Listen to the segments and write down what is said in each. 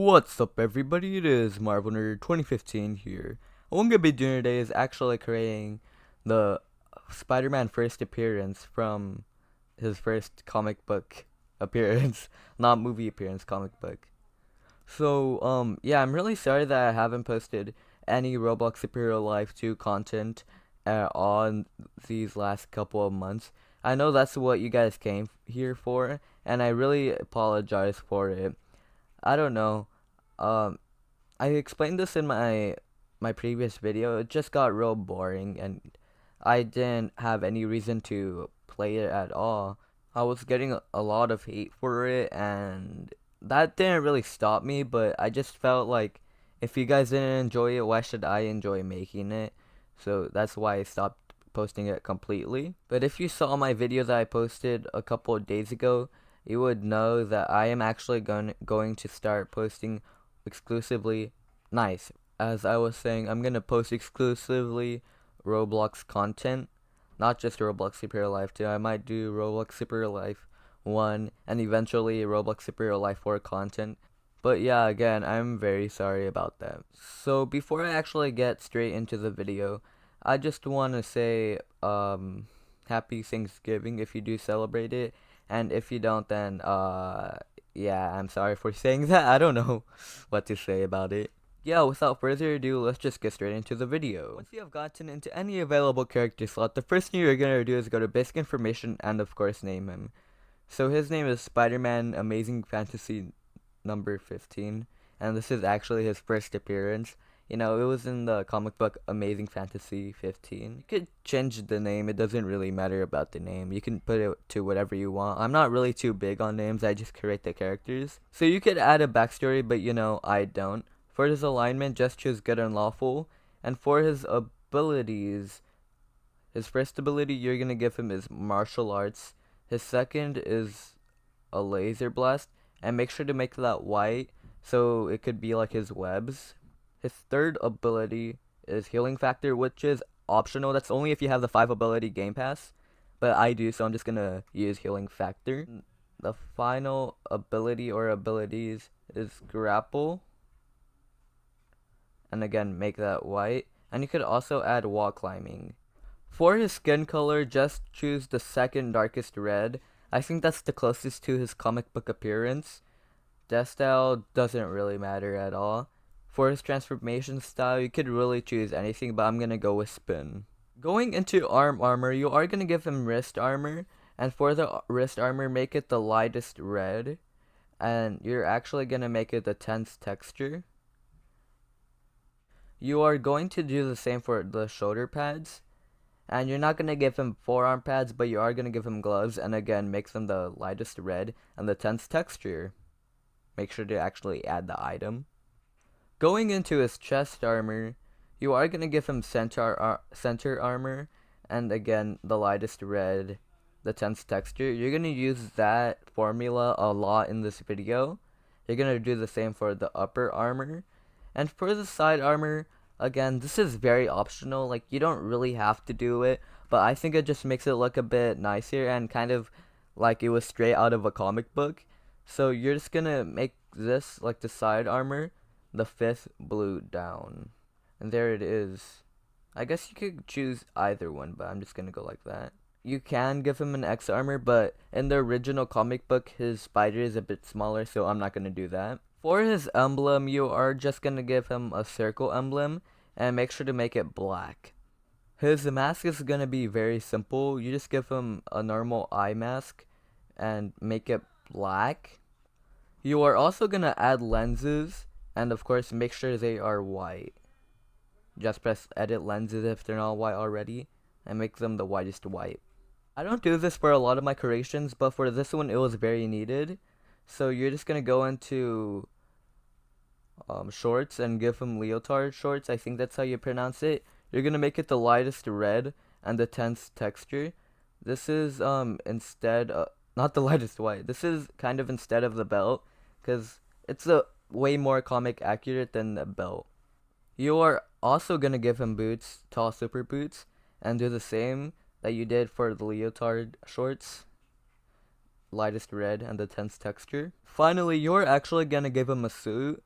What's up everybody, it is Marvel Nerd 2015 here. What I'm going to be doing today is actually creating the Spider-Man first appearance from his first comic book appearance, not movie appearance, comic book. Yeah, I'm really sorry that I haven't posted any Roblox Superhero Life 2 content on these last couple of months. I know that's what you guys came here for, and I really apologize for it. I don't know. Um, I explained this in my previous video. It just got real boring, and I didn't have any reason to play it at all. I was getting a lot of hate for it, and that didn't really stop me. But I just felt like if you guys didn't enjoy it, why should I enjoy making it? So that's why I stopped posting it completely. But if you saw my video that I posted a couple of days ago, you would know that I am actually going to start posting exclusively nice. As I was saying, I'm gonna post exclusively Roblox content, not just Roblox Superhero Life 2. I might do Roblox Superhero Life 1 and eventually Roblox Superhero Life 4 content. But yeah, again, I'm very sorry about that. So before I actually get straight into the video, I just want to say happy Thanksgiving if you do celebrate it, and if you don't, then yeah, I'm sorry for saying that. I don't know what to say about it. Yeah, without further ado, let's just get straight into the video. Once you have gotten into any available character slot, the first thing you're gonna do is go to basic information and of course name him. So his name is Spider-Man Amazing Fantasy number 15, and this is actually his first appearance. You know, it was in the comic book Amazing Fantasy 15. You could change the name, it doesn't really matter about the name. You can put it to whatever you want. I'm not really too big on names, I just create the characters. So you could add a backstory, but you know, I don't. For his alignment, just choose good and lawful. And for his abilities, his first ability you're gonna give him is martial arts. His second is a laser blast, and make sure to make that white so it could be like his webs. His third ability is healing factor, which is optional. That's only if you have the 5 ability game pass, but I do, so I'm just gonna use healing factor. The final ability or abilities is grapple, and again make that white, and you could also add wall climbing. For his skin color, just choose the second darkest red. I think that's the closest to his comic book appearance. Death style doesn't really matter at all. For his transformation style, you could really choose anything, but I'm gonna go with spin. Going into armor, you are gonna give him wrist armor, and for the wrist armor, make it the lightest red, and you're actually gonna make it the tense texture. You are going to do the same for the shoulder pads, and you're not gonna give him forearm pads, but you are gonna give him gloves, and again, make them the lightest red and the tense texture. Make sure to actually add the item. Going into his chest armor, you are going to give him center armor, and again, the lightest red, the tense texture. You're going to use that formula a lot in this video. You're going to do the same for the upper armor. And for the side armor, again, this is very optional. Like, you don't really have to do it, but I think it just makes it look a bit nicer and kind of like it was straight out of a comic book. So you're just going to make this, like the side armor, the 5th blue down, and there it is. I guess you could choose either one, but I'm just gonna go like that. You can give him an X armor, but in the original comic book his spider is a bit smaller, so I'm not gonna do that. For his emblem, you are just gonna give him a circle emblem, and make sure to make it black. His mask is gonna be very simple. You just give him a normal eye mask and make it black. You are also gonna add lenses, and of course, make sure they are white. Just press edit lenses if they're not white already, and make them the whitest white. I don't do this for a lot of my creations, but for this one, it was very needed. So you're just gonna go into shorts and give him leotard shorts. I think that's how you pronounce it. You're gonna make it the lightest red and the tense texture. This is instead not the lightest white. This is kind of instead of the belt, because it's a way more comic accurate than the belt. You are also gonna give him boots, tall super boots, and do the same that you did for the leotard shorts. Lightest red and the tense texture. Finally, you're actually gonna give him a suit,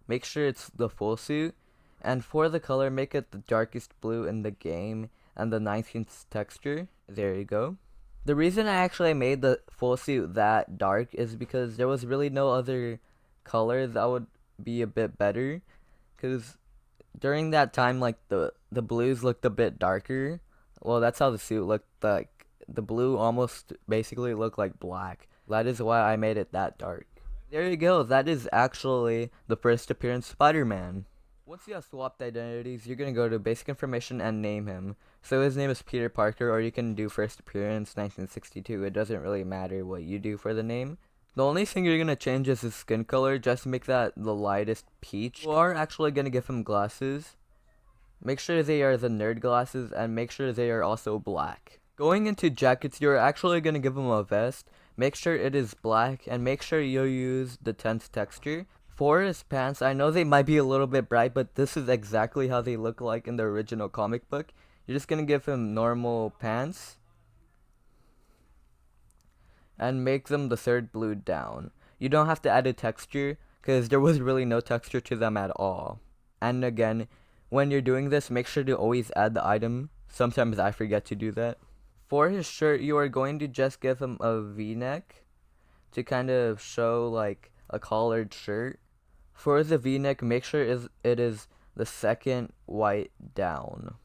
make sure it's the full suit. And for the color, make it the darkest blue in the game and the 19th texture. There you go. The reason I actually made the full suit that dark is because there was really no other color that would be a bit better. Because during that time, like the blues looked a bit darker. Well, that's how the suit looked. Like the blue almost basically looked like black. That is why I made it that dark. There you go. That is actually the first appearance Spider-Man. Once you have swapped identities, you're gonna go to basic information and name him. So his name is Peter Parker, or you can do first appearance 1962. It doesn't really matter what you do for the name. The only thing you're gonna change is his skin color. Just make that the lightest peach. You are actually gonna give him glasses. Make sure they are the nerd glasses, and make sure they are also black. Going into jackets, you're actually gonna give him a vest. Make sure it is black, and make sure you use the 10th texture. For his pants, I know they might be a little bit bright, but this is exactly how they look like in the original comic book. You're just gonna give him normal pants and make them the third blue down. You don't have to add a texture because there was really no texture to them at all. And again, when you're doing this, make sure to always add the item. Sometimes I forget to do that. For his shirt, you are going to just give him a v-neck to kind of show like a collared shirt. For the v-neck, make sure it is the second white down.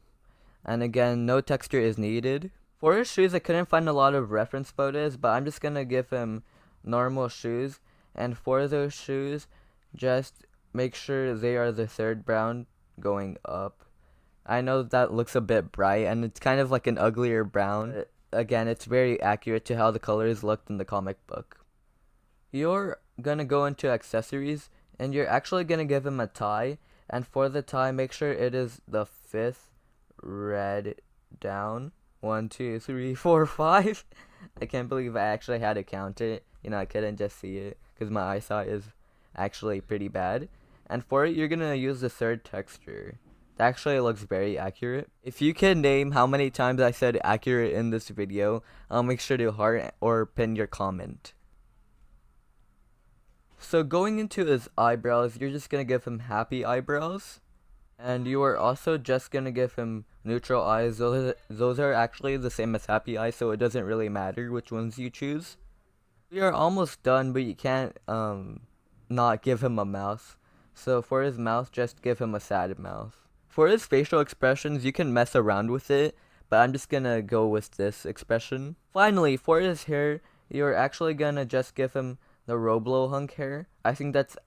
And again, no texture is needed. For his shoes, I couldn't find a lot of reference photos, but I'm just gonna give him normal shoes. And for those shoes, just make sure they are the third brown going up. I know that looks a bit bright, and it's kind of like an uglier brown. But again, it's very accurate to how the colors looked in the comic book. You're gonna go into accessories, and you're actually gonna give him a tie. And for the tie, make sure it is the 5th red down. 1, 2, 3, 4, 5. I can't believe I actually had to count it. You know, I couldn't just see it because my eyesight is actually pretty bad. And for it, you're gonna use the 3rd texture. That actually looks very accurate. If you can name how many times I said accurate in this video, I'll make sure to heart or pin your comment. So going into his eyebrows, you're just gonna give him happy eyebrows. And you are also just gonna give him neutral eyes. Those are actually the same as happy eyes, so it doesn't really matter which ones you choose. We are almost done, but you can't not give him a mouth. So for his mouth, just give him a sad mouth. For his facial expressions, you can mess around with it, but I'm just gonna go with this expression. Finally, for his hair, you're actually gonna just give him the Roblo hunk hair. I think that's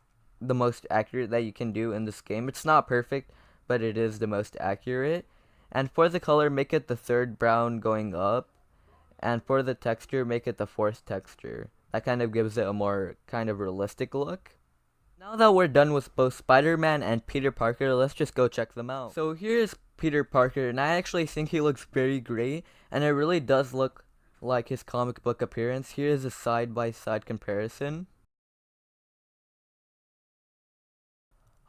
the most accurate that you can do in this game. It's not perfect, but it is the most accurate. And for the color, make it the 3rd brown going up. And for the texture, make it the 4th texture. That kind of gives it a more kind of realistic look. Now that we're done with both Spider-Man and Peter Parker, let's just go check them out. So here's Peter Parker, and I actually think he looks very great, and it really does look like his comic book appearance. Here's a side-by-side comparison.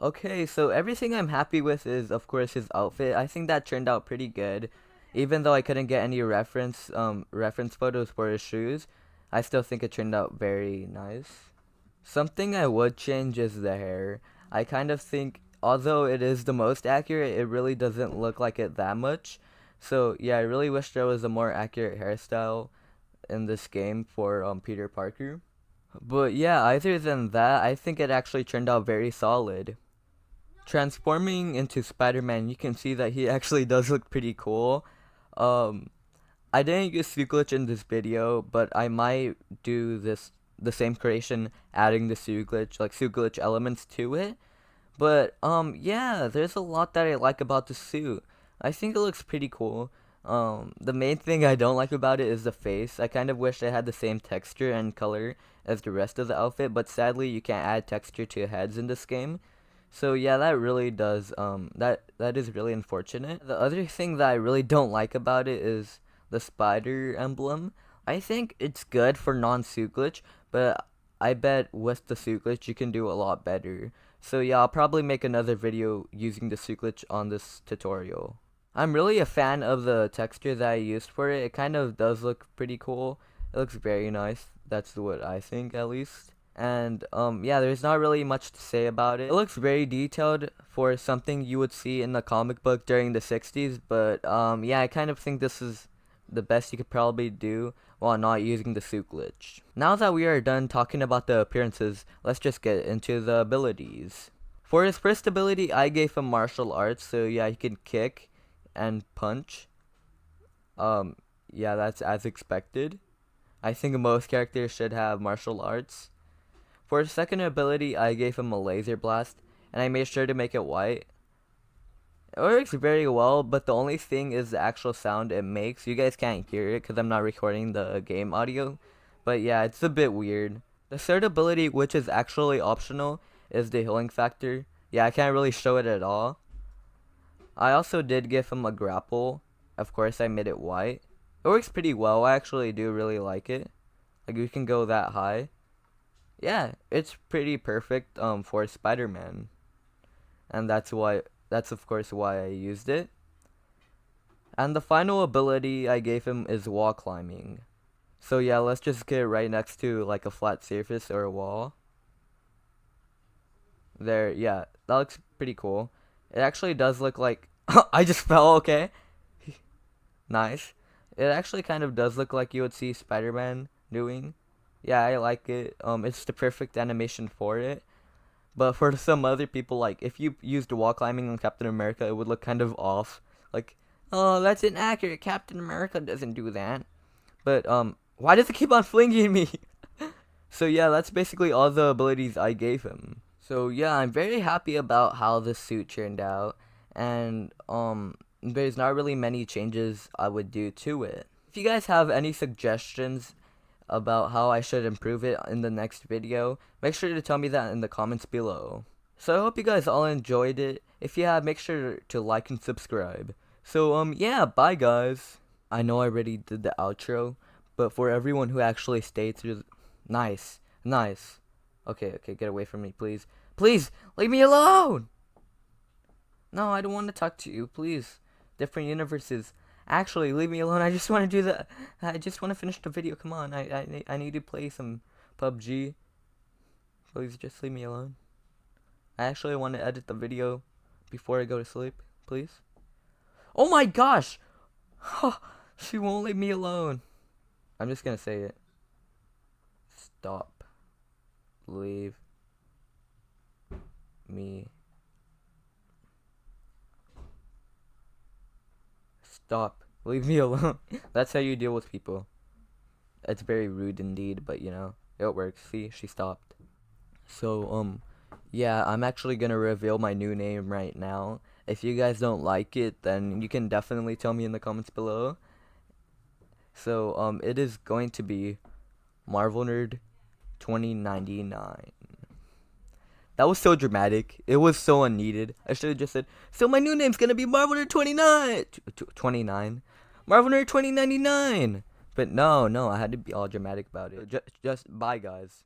Okay, so everything I'm happy with is, of course, his outfit. I think that turned out pretty good. Even though I couldn't get any reference photos for his shoes, I still think it turned out very nice. Something I would change is the hair. I kind of think, although it is the most accurate, it really doesn't look like it that much. So yeah, I really wish there was a more accurate hairstyle in this game for Peter Parker. But yeah, other than that, I think it actually turned out very solid. Transforming into Spider-Man, you can see that he actually does look pretty cool. I didn't use suit glitch in this video, but I might do the same creation, adding the suit glitch elements to it. But yeah, there's a lot that I like about the suit. I think it looks pretty cool. The main thing I don't like about it is the face. I kind of wish it had the same texture and color as the rest of the outfit, but sadly you can't add texture to heads in this game. So yeah, that really does that is really unfortunate. The other thing that I really don't like about it is the spider emblem. I think it's good for non-suit glitch, but I bet with the suit glitch you can do a lot better. So yeah, I'll probably make another video using the suit glitch on this tutorial. I'm really a fan of the texture that I used for it. It kind of does look pretty cool. It looks very nice. That's what I think, at least. And yeah, there's not really much to say about it. It looks very detailed for something you would see in the comic book during the 60s, but yeah, I kind of think this is the best you could probably do while not using the suit glitch. Now that we are done talking about the appearances, let's just get into the abilities. For his first ability, I gave him martial arts, so yeah, he can kick and punch. Yeah, that's as expected. I think most characters should have martial arts. For his second ability, I gave him a laser blast, and I made sure to make it white. It works very well, but the only thing is the actual sound it makes. You guys can't hear it because I'm not recording the game audio, but yeah, it's a bit weird. The third ability, which is actually optional, is the healing factor. Yeah, I can't really show it at all. I also did give him a grapple. Of course, I made it white. It works pretty well. I actually do really like it. Like, you can go that high. Yeah, it's pretty perfect for Spider-Man. And that's of course why I used it. And the final ability I gave him is wall climbing. So yeah, let's just get right next to like a flat surface or a wall. There, yeah, that looks pretty cool. It actually does look like I just fell, okay. Nice. It actually kind of does look like you would see Spider-Man doing. Yeah, I like it. It's the perfect animation for it. But for some other people, like if you used wall climbing on Captain America, it would look kind of off. Like, oh, that's inaccurate. Captain America doesn't do that. But why does it keep on flinging me? So yeah, that's basically all the abilities I gave him. So yeah, I'm very happy about how this suit turned out, and there's not really many changes I would do to it. If you guys have any suggestions about how I should improve it in the next video, make sure to tell me that in the comments below. So I hope you guys all enjoyed it. If you have, make sure to like and subscribe. So yeah, bye guys. I know I already did the outro, but for everyone who actually stayed through, nice. Okay, get away from me, please. Please, leave me alone! No, I don't want to talk to you, please. Different universes. Actually, leave me alone. I just want to do the. I just want to finish the video. Come on. I need to play some PUBG. Please just leave me alone. I actually want to edit the video before I go to sleep. Please. Oh my gosh! She won't leave me alone. I'm just gonna say it. Stop. Leave me. Stop. Leave me alone. That's how you deal with people. It's very rude indeed, but you know, it works. See, she stopped. So, yeah, I'm actually gonna reveal my new name right now. If you guys don't like it, then you can definitely tell me in the comments below. So, it is going to be Marvel Nerd 2099. That was so dramatic. It was so unneeded. I should have just said, so my new name's gonna be Marvel Nerd 29. Marvel Nerd 2099. But no, I had to be all dramatic about it. Just bye, guys.